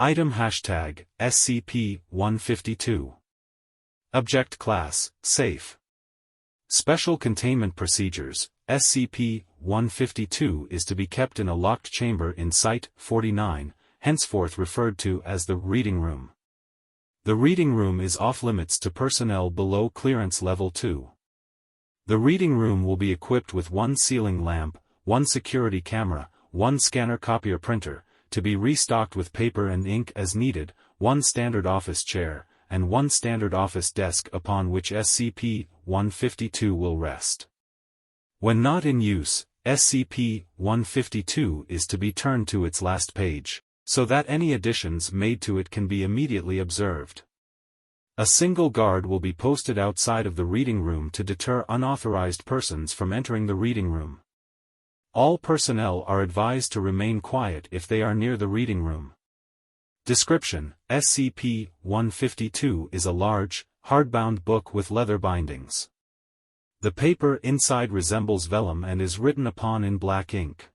Item hashtag SCP-152. Object Class, Safe. Special Containment Procedures. SCP-152 is to be kept in a locked chamber in Site-49, henceforth referred to as the Reading Room. The Reading Room is off-limits to personnel below Clearance Level 2. The Reading Room will be equipped with one ceiling lamp, one security camera, one scanner copier printer, to be restocked with paper and ink as needed, one standard office chair, and one standard office desk upon which SCP-152 will rest. When not in use, SCP-152 is to be turned to its last page, so that any additions made to it can be immediately observed. A single guard will be posted outside of the reading room to deter unauthorized persons from entering the reading room. All personnel are advised to remain quiet if they are near the reading room. Description: SCP-152 is a large, hardbound book with leather bindings. The paper inside resembles vellum and is written upon in black ink.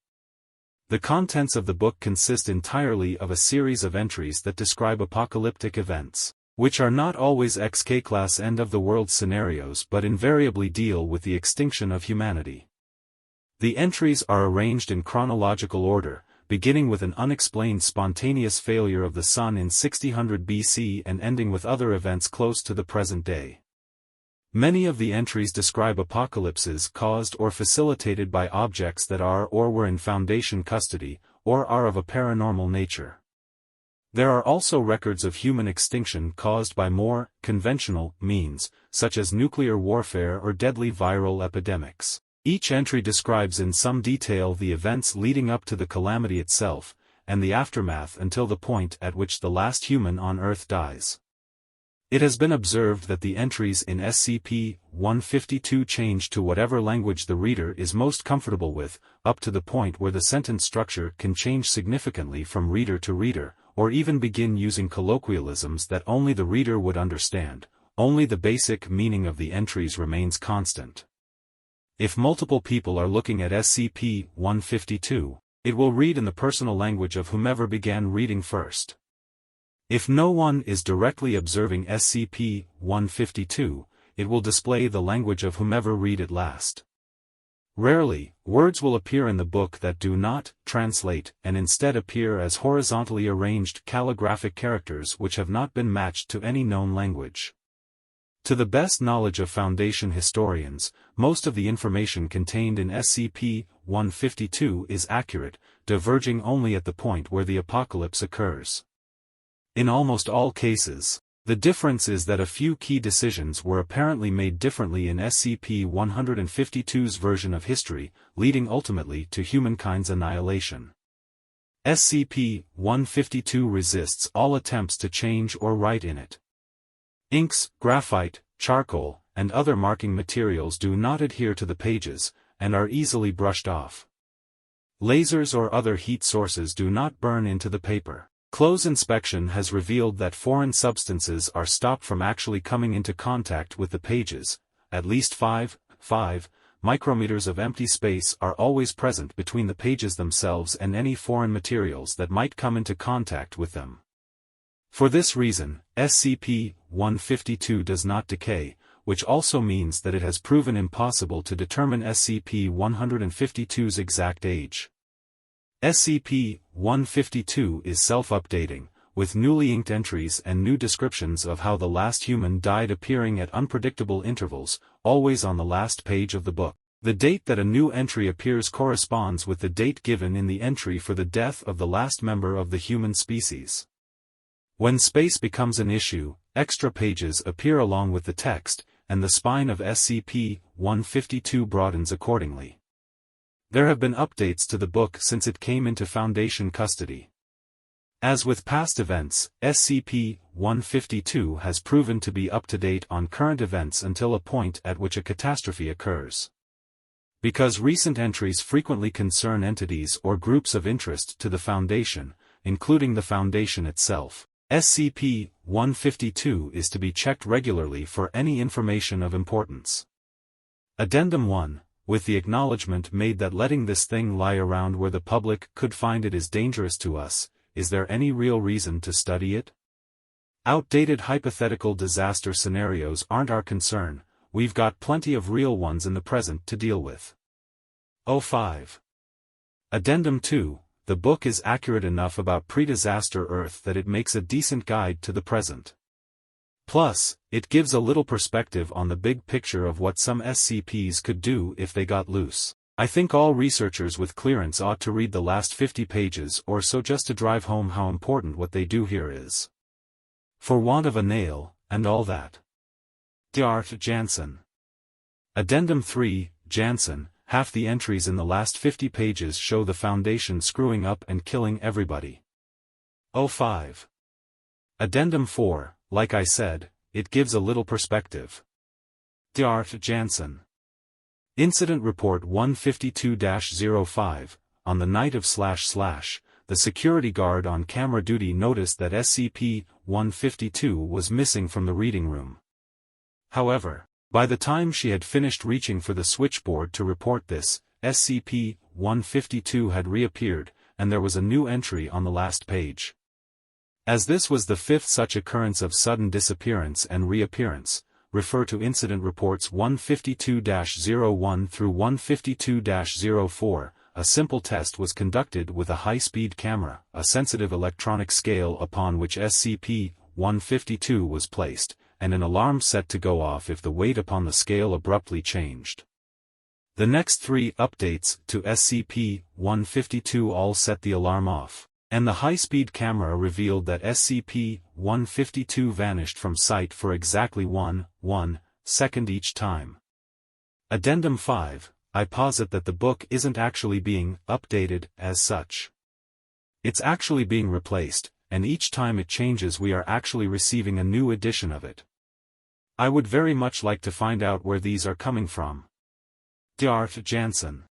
The contents of the book consist entirely of a series of entries that describe apocalyptic events, which are not always XK-class end-of-the-world scenarios but invariably deal with the extinction of humanity. The entries are arranged in chronological order, beginning with an unexplained spontaneous failure of the sun in 6000 BC and ending with other events close to the present day. Many of the entries describe apocalypses caused or facilitated by objects that are or were in Foundation custody, or are of a paranormal nature. There are also records of human extinction caused by more conventional means, such as nuclear warfare or deadly viral epidemics. Each entry describes in some detail the events leading up to the calamity itself, and the aftermath until the point at which the last human on Earth dies. It has been observed that the entries in SCP-152 change to whatever language the reader is most comfortable with, up to the point where the sentence structure can change significantly from reader to reader, or even begin using colloquialisms that only the reader would understand. Only the basic meaning of the entries remains constant. If multiple people are looking at SCP-152, it will read in the personal language of whomever began reading first. If no one is directly observing SCP-152, it will display the language of whomever read it last. Rarely, words will appear in the book that do not translate and instead appear as horizontally arranged calligraphic characters which have not been matched to any known language. To the best knowledge of Foundation historians, most of the information contained in SCP-152 is accurate, diverging only at the point where the apocalypse occurs. In almost all cases, the difference is that a few key decisions were apparently made differently in SCP-152's version of history, leading ultimately to humankind's annihilation. SCP-152 resists all attempts to change or write in it. Inks, graphite, charcoal, and other marking materials do not adhere to the pages, and are easily brushed off. Lasers or other heat sources do not burn into the paper. Close inspection has revealed that foreign substances are stopped from actually coming into contact with the pages. At least 5 micrometers of empty space are always present between the pages themselves and any foreign materials that might come into contact with them. For this reason, SCP-152 does not decay, which also means that it has proven impossible to determine SCP-152's exact age. SCP-152 is self-updating, with newly inked entries and new descriptions of how the last human died appearing at unpredictable intervals, always on the last page of the book. The date that a new entry appears corresponds with the date given in the entry for the death of the last member of the human species. When space becomes an issue, extra pages appear along with the text, and the spine of SCP-152 broadens accordingly. There have been updates to the book since it came into Foundation custody. As with past events, SCP-152 has proven to be up to date on current events until a point at which a catastrophe occurs. Because recent entries frequently concern entities or groups of interest to the Foundation, including the Foundation itself, SCP-152 is to be checked regularly for any information of importance. Addendum 1. With the acknowledgement made that letting this thing lie around where the public could find it is dangerous to us, is there any real reason to study it? Outdated hypothetical disaster scenarios aren't our concern, we've got plenty of real ones in the present to deal with. 05. Addendum 2, the book is accurate enough about pre-disaster Earth that it makes a decent guide to the present. Plus, it gives a little perspective on the big picture of what some SCPs could do if they got loose. I think all researchers with clearance ought to read the last 50 pages or so just to drive home how important what they do here is. For want of a nail, and all that. Art Jansen. Addendum 3, Jansen, half the entries in the last 50 pages show the Foundation screwing up and killing everybody. 05. Addendum 4, like I said, it gives a little perspective. Art Jansen. Incident Report 152-05, on the night of / the security guard on camera duty noticed that SCP-152 was missing from the reading room. However, by the time she had finished reaching for the switchboard to report this, SCP-152 had reappeared, and there was a new entry on the last page. As this was the fifth such occurrence of sudden disappearance and reappearance, refer to Incident Reports 152-01 through 152-04, a simple test was conducted with a high-speed camera, a sensitive electronic scale upon which SCP-152 was placed, and an alarm set to go off if the weight upon the scale abruptly changed. The next three updates to SCP-152 all set the alarm off, and the high-speed camera revealed that SCP-152 vanished from sight for exactly 1 second each time. Addendum 5, I posit that the book isn't actually being updated as such. It's actually being replaced, and each time it changes we are actually receiving a new edition of it. I would very much like to find out where these are coming from. Art Jansen.